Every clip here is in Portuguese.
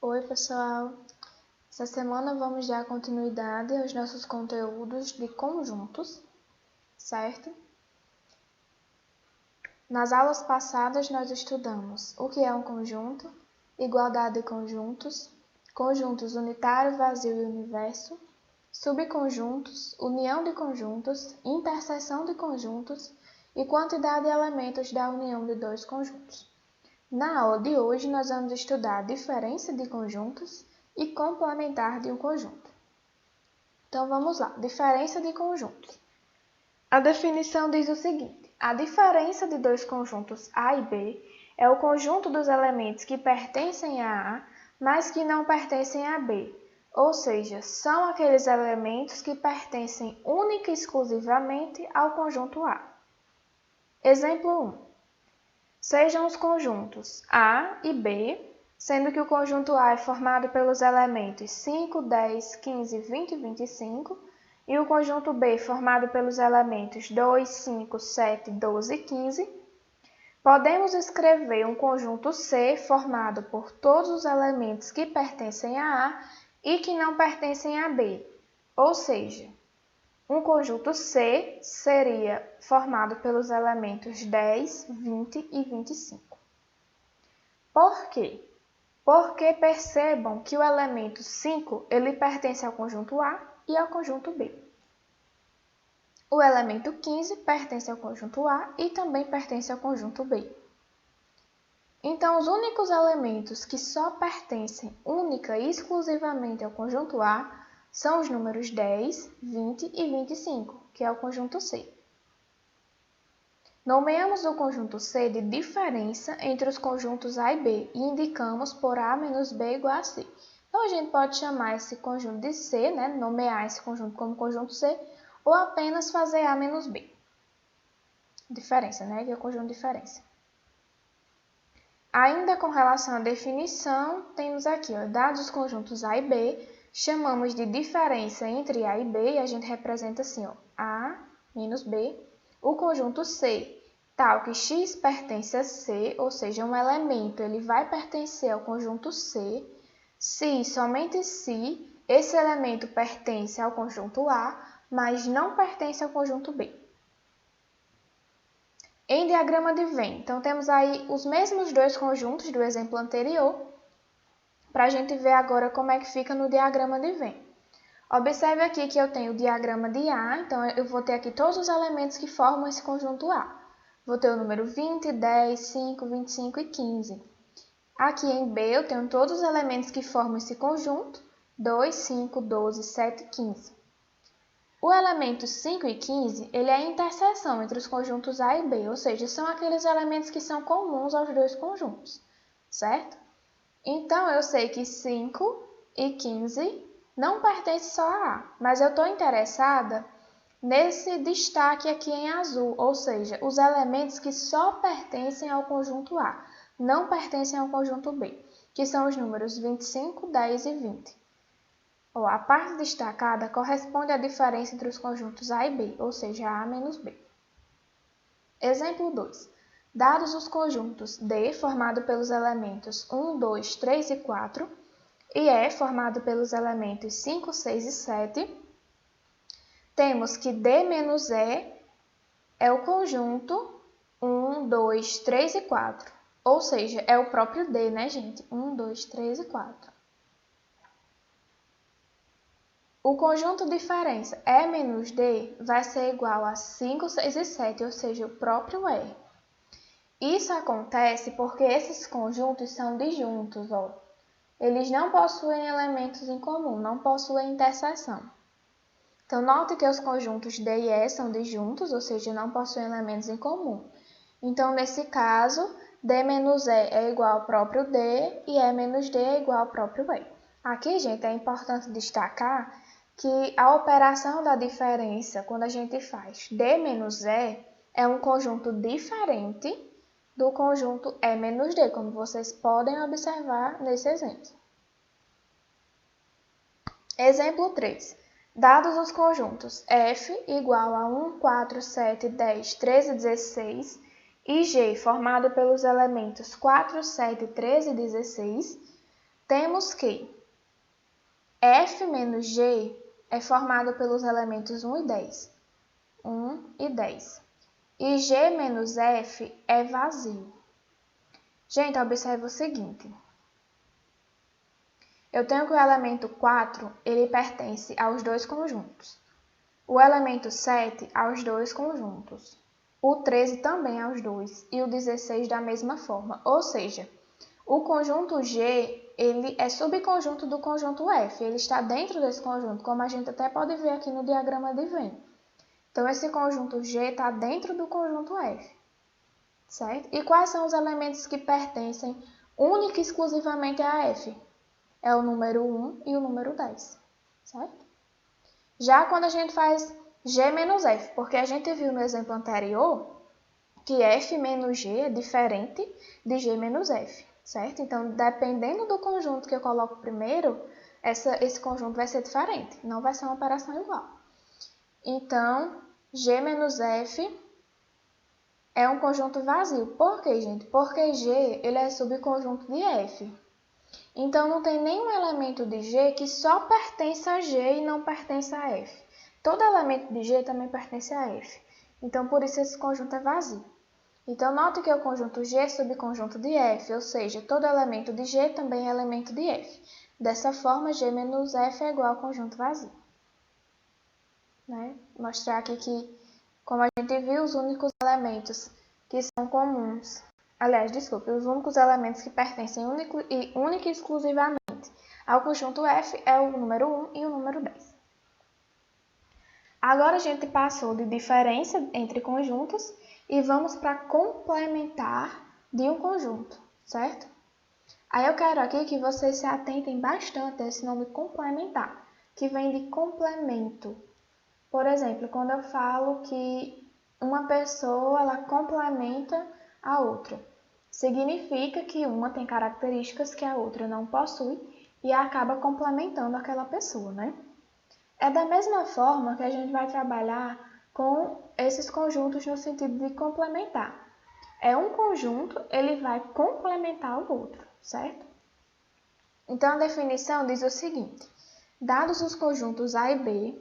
Oi, pessoal! Essa semana vamos dar continuidade aos nossos conteúdos de conjuntos, certo? Nas aulas passadas nós estudamos o que é um conjunto, igualdade de conjuntos, conjuntos unitário, vazio e universo, subconjuntos, união de conjuntos, interseção de conjuntos e quantidade de elementos da união de dois conjuntos. Na aula de hoje, nós vamos estudar a diferença de conjuntos e complementar de um conjunto. Então, vamos lá. Diferença de conjuntos. A definição diz o seguinte: a diferença de dois conjuntos A e B é o conjunto dos elementos que pertencem a A, mas que não pertencem a B, ou seja, são aqueles elementos que pertencem única e exclusivamente ao conjunto A. Exemplo 1. Sejam os conjuntos A e B, sendo que o conjunto A é formado pelos elementos 5, 10, 15, 20 e 25, e o conjunto B formado pelos elementos 2, 5, 7, 12 e 15. Podemos escrever um conjunto C formado por todos os elementos que pertencem a A e que não pertencem a B, ou seja, um conjunto C seria formado pelos elementos 10, 20 e 25. Por quê? Porque percebam que o elemento 5 ele pertence ao conjunto A e ao conjunto B. O elemento 15 pertence ao conjunto A e também pertence ao conjunto B. Então, os únicos elementos que só pertencem única e exclusivamente ao conjunto A são os números 10, 20 e 25, que é o conjunto C. Nomeamos o conjunto C de diferença entre os conjuntos A e B e indicamos por A menos B igual a C. Então, a gente pode chamar esse conjunto de C, nomear esse conjunto como conjunto C, ou apenas fazer A menos B. Diferença, que é o conjunto de diferença. Ainda com relação à definição, temos aqui, dados os conjuntos A e B, chamamos de diferença entre A e B e a gente representa assim, A menos B. O conjunto C, tal que X pertence a C, ou seja, um elemento ele vai pertencer ao conjunto C, se, somente se, esse elemento pertence ao conjunto A, mas não pertence ao conjunto B. Em diagrama de Venn, então temos aí os mesmos dois conjuntos do exemplo anterior, para a gente ver agora como é que fica no diagrama de Venn. Observe aqui que eu tenho o diagrama de A, então eu vou ter aqui todos os elementos que formam esse conjunto A. Vou ter o número 20, 10, 5, 25 e 15. Aqui em B eu tenho todos os elementos que formam esse conjunto, 2, 5, 12, 7 e 15. O elemento 5 e 15 ele é a interseção entre os conjuntos A e B, ou seja, são aqueles elementos que são comuns aos dois conjuntos, certo? Então, eu sei que 5 e 15 não pertencem só a A, mas eu estou interessada nesse destaque aqui em azul, ou seja, os elementos que só pertencem ao conjunto A, não pertencem ao conjunto B, que são os números 25, 10 e 20. A parte destacada corresponde à diferença entre os conjuntos A e B, ou seja, A menos B. Exemplo 2. Dados os conjuntos D, formado pelos elementos 1, 2, 3 e 4, e E, formado pelos elementos 5, 6 e 7, temos que D menos E é o conjunto 1, 2, 3 e 4, ou seja, é o próprio D, gente? 1, 2, 3 e 4. O conjunto diferença E menos D vai ser igual a 5, 6 e 7, ou seja, o próprio E. Isso acontece porque esses conjuntos são disjuntos, Eles não possuem elementos em comum, não possuem interseção. Então, note que os conjuntos D e E são disjuntos, ou seja, não possuem elementos em comum. Então, nesse caso, D menos E é igual ao próprio D e E menos D é igual ao próprio E. Aqui, gente, é importante destacar que a operação da diferença, quando a gente faz D menos E, é um conjunto diferente do conjunto E menos D, como vocês podem observar nesse exemplo. Exemplo 3. Dados os conjuntos F igual a 1, 4, 7, 10, 13, 16 e G formado pelos elementos 4, 7, 13 e 16, temos que F menos G é formado pelos elementos 1 e 10. 1 e 10. E G menos F é vazio. Gente, observe o seguinte. Eu tenho que o elemento 4, ele pertence aos dois conjuntos. O elemento 7 aos dois conjuntos. O 13 também aos dois. E o 16 da mesma forma. Ou seja, o conjunto G, ele é subconjunto do conjunto F. Ele está dentro desse conjunto, como a gente até pode ver aqui no diagrama de Venn. Então, esse conjunto G está dentro do conjunto F. Certo? E quais são os elementos que pertencem única e exclusivamente a F? É o número 1 e o número 10. Certo? Já quando a gente faz G menos F, porque a gente viu no exemplo anterior que F menos G é diferente de G menos F. Certo? Então, dependendo do conjunto que eu coloco primeiro, esse conjunto vai ser diferente, não vai ser uma operação igual. Então, G menos F é um conjunto vazio. Por quê, gente? Porque G ele é subconjunto de F. Então, não tem nenhum elemento de G que só pertence a G e não pertence a F. Todo elemento de G também pertence a F. Então, por isso esse conjunto é vazio. Então, note que o conjunto G é subconjunto de F, ou seja, todo elemento de G também é elemento de F. Dessa forma, G menos F é igual ao conjunto vazio. Né? Mostrar aqui que, como a gente viu, os únicos elementos que são comuns, os únicos elementos que pertencem única e exclusivamente ao conjunto F é o número 1 e o número 10. Agora a gente passou de diferença entre conjuntos e vamos para complementar de um conjunto, certo? Aí eu quero aqui que vocês se atentem bastante a esse nome complementar, que vem de complemento. Por exemplo, quando eu falo que uma pessoa ela complementa a outra, significa que uma tem características que a outra não possui e acaba complementando aquela pessoa, né? É da mesma forma que a gente vai trabalhar com esses conjuntos no sentido de complementar. É um conjunto, ele vai complementar o outro, certo? Então, a definição diz o seguinte: dados os conjuntos A e B,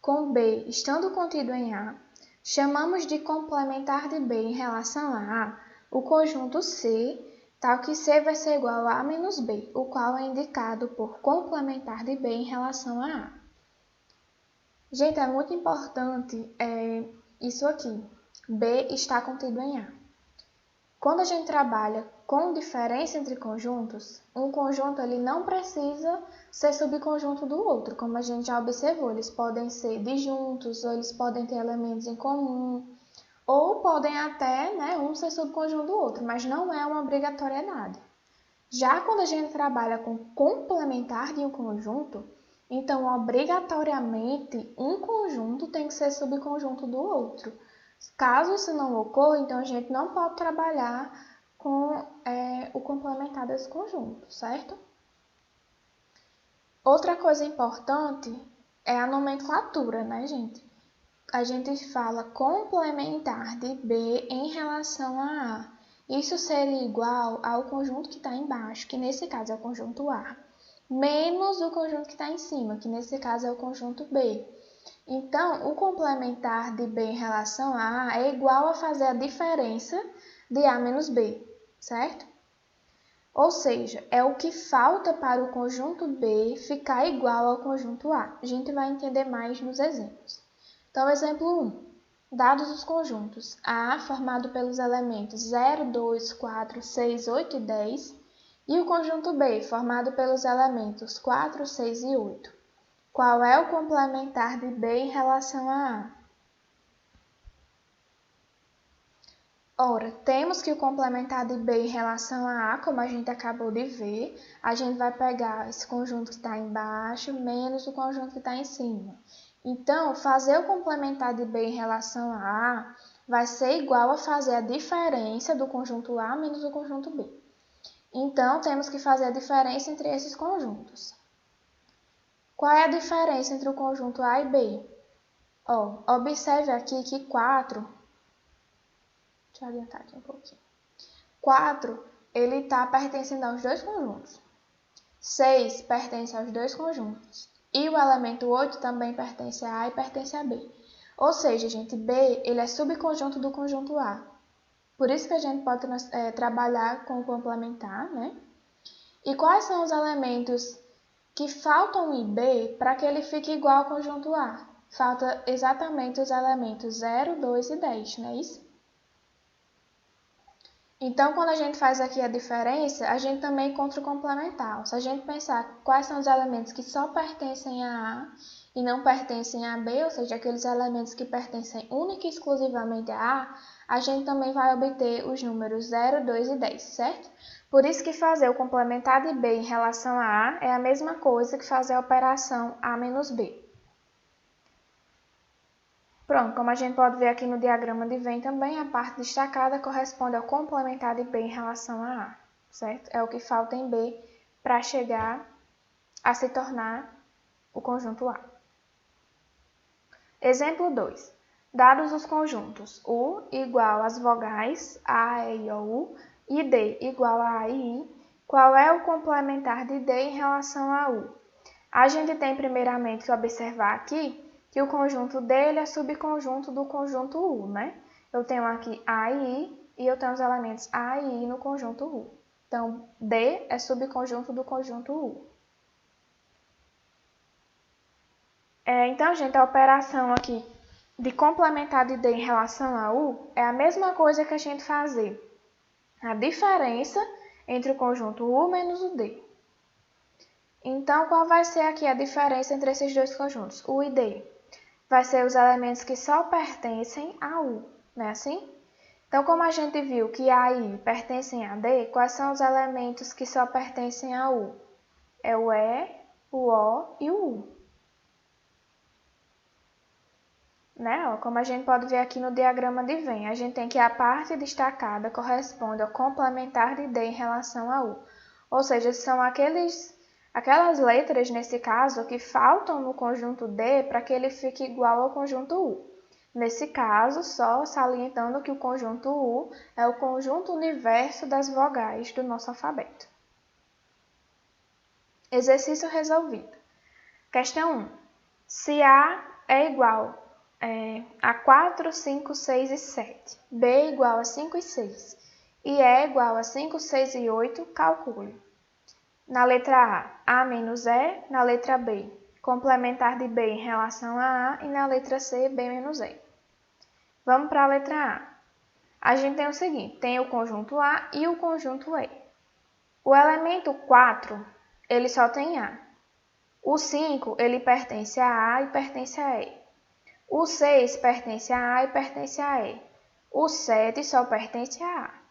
com B estando contido em A, chamamos de complementar de B em relação a A o conjunto C, tal que C vai ser igual a A menos B, o qual é indicado por complementar de B em relação a A. Gente, é muito importante isso aqui. B está contido em A. Quando a gente trabalha com diferença entre conjuntos, um conjunto ele não precisa ser subconjunto do outro, como a gente já observou. Eles podem ser disjuntos, ou eles podem ter elementos em comum, ou podem até um ser subconjunto do outro, mas não é uma obrigatoriedade. Já quando a gente trabalha com complementar de um conjunto, então, obrigatoriamente, um conjunto tem que ser subconjunto do outro. Caso isso não ocorra, então a gente não pode trabalhar com o complementar desse conjunto, certo? Outra coisa importante é a nomenclatura, né, gente? A gente fala complementar de B em relação a A. Isso seria igual ao conjunto que está embaixo, que nesse caso é o conjunto A, menos o conjunto que está em cima, que nesse caso é o conjunto B. Então, o complementar de B em relação a A é igual a fazer a diferença de A menos B, certo? Ou seja, é o que falta para o conjunto B ficar igual ao conjunto A. A gente vai entender mais nos exemplos. Então, exemplo 1. Dados os conjuntos A formado pelos elementos 0, 2, 4, 6, 8 e 10 e o conjunto B formado pelos elementos 4, 6 e 8. Qual é o complementar de B em relação a A? Ora, temos que o complementar de B em relação a A, como a gente acabou de ver, a gente vai pegar esse conjunto que está embaixo menos o conjunto que está em cima. Então, fazer o complementar de B em relação a A vai ser igual a fazer a diferença do conjunto A menos o conjunto B. Então, temos que fazer a diferença entre esses conjuntos. Qual é a diferença entre o conjunto A e B? Observe aqui que 4... Deixa eu adiantar aqui um pouquinho. 4, ele está pertencendo aos dois conjuntos. 6 pertence aos dois conjuntos. E o elemento 8 também pertence a A e pertence a B. Ou seja, gente, B ele é subconjunto do conjunto A. Por isso que a gente pode trabalhar com o complementar, né? E quais são os elementos que faltam em B para que ele fique igual ao conjunto A? Falta exatamente os elementos 0, 2 e 10, não é isso? Então, quando a gente faz aqui a diferença, a gente também encontra o complementar. Se a gente pensar quais são os elementos que só pertencem a A e não pertencem a B, ou seja, aqueles elementos que pertencem única e exclusivamente a A gente também vai obter os números 0, 2 e 10, certo? Por isso que fazer o complementar de B em relação a A é a mesma coisa que fazer a operação A menos B. Pronto, como a gente pode ver aqui no diagrama de Venn também, a parte destacada corresponde ao complementar de B em relação a A, certo? É o que falta em B para chegar a se tornar o conjunto A. Exemplo 2. Dados os conjuntos U igual às vogais A, E, I, O, U e D igual a A e I, qual é o complementar de D em relação a U? A gente tem primeiramente que observar aqui que o conjunto dele é subconjunto do conjunto U, né? Eu tenho aqui A e I e eu tenho os elementos A e I no conjunto U. Então, D é subconjunto do conjunto U. Então, gente, a operação aqui de complementar de D em relação a U é a mesma coisa que a gente fazer a diferença entre o conjunto U menos o D. Então, qual vai ser aqui a diferença entre esses dois conjuntos, U e D? Vai ser os elementos que só pertencem a U, não é assim? Então, como a gente viu que A e I pertencem a D, quais são os elementos que só pertencem a U? É o E, o O e o U. Né? Como a gente pode ver aqui no diagrama de Venn, a gente tem que a parte destacada corresponde ao complementar de D em relação a U. Ou seja, são aquelas letras, nesse caso, que faltam no conjunto D para que ele fique igual ao conjunto U. Nesse caso, só salientando que o conjunto U é o conjunto universo das vogais do nosso alfabeto. Exercício resolvido. Questão 1. Se A é igual a 4, 5, 6 e 7, B é igual a 5 e 6 e E é igual a 5, 6 e 8, calcule. Na letra A menos E, na letra B, complementar de B em relação a A e na letra C, B menos E. Vamos para a letra A. A gente tem o seguinte, tem o conjunto A e o conjunto E. O elemento 4, ele só tem A. O 5, ele pertence a A e pertence a E. O 6 pertence a A e pertence a E. O 7 só pertence a A.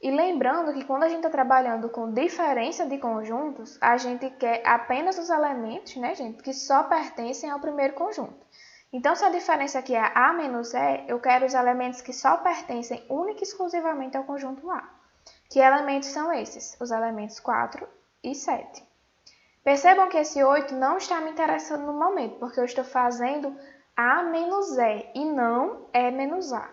E lembrando que quando a gente está trabalhando com diferença de conjuntos, a gente quer apenas os elementos, né, gente, que só pertencem ao primeiro conjunto. Então, se a diferença aqui é A menos E, eu quero os elementos que só pertencem única e exclusivamente ao conjunto A. Que elementos são esses? Os elementos 4 e 7. Percebam que esse 8 não está me interessando no momento, porque eu estou fazendo A menos E e não E menos A.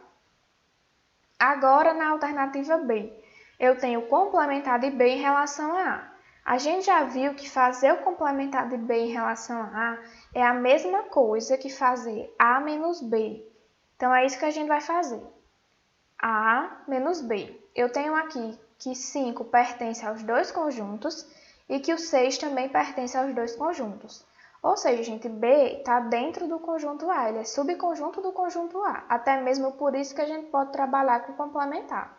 Agora, na alternativa B, eu tenho o complementar de B em relação a A. A gente já viu que fazer o complementar de B em relação a A é a mesma coisa que fazer A menos B. Então, é isso que a gente vai fazer. A menos B. Eu tenho aqui que 5 pertence aos dois conjuntos e que o 6 também pertence aos dois conjuntos. Ou seja, gente, B está dentro do conjunto A, ele é subconjunto do conjunto A. Até mesmo por isso que a gente pode trabalhar com complementar.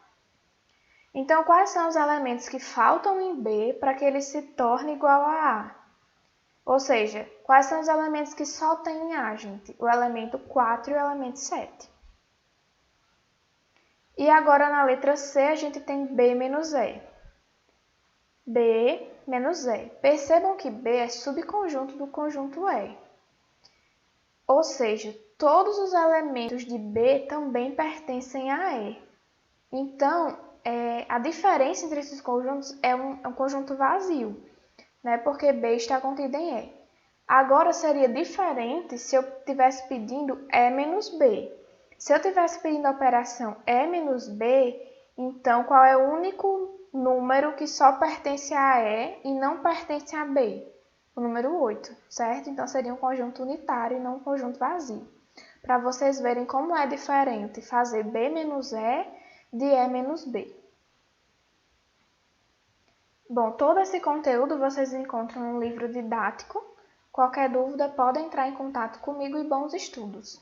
Então, quais são os elementos que faltam em B para que ele se torne igual a A? Ou seja, quais são os elementos que só tem em A, gente? O elemento 4 e o elemento 7. E agora na letra C a gente tem B menos E. B menos E. Percebam que B é subconjunto do conjunto E. Ou seja, todos os elementos de B também pertencem a E. Então, a diferença entre esses conjuntos é um conjunto vazio, né? Porque B está contido em E. Agora seria diferente se eu estivesse pedindo E menos B. Se eu estivesse pedindo a operação E menos B, então qual é o único número que só pertence a E e não pertence a B. O número 8, certo? Então seria um conjunto unitário e não um conjunto vazio. Para vocês verem como é diferente fazer B menos E de E menos B. Bom, todo esse conteúdo vocês encontram no livro didático. Qualquer dúvida, podem entrar em contato comigo e bons estudos!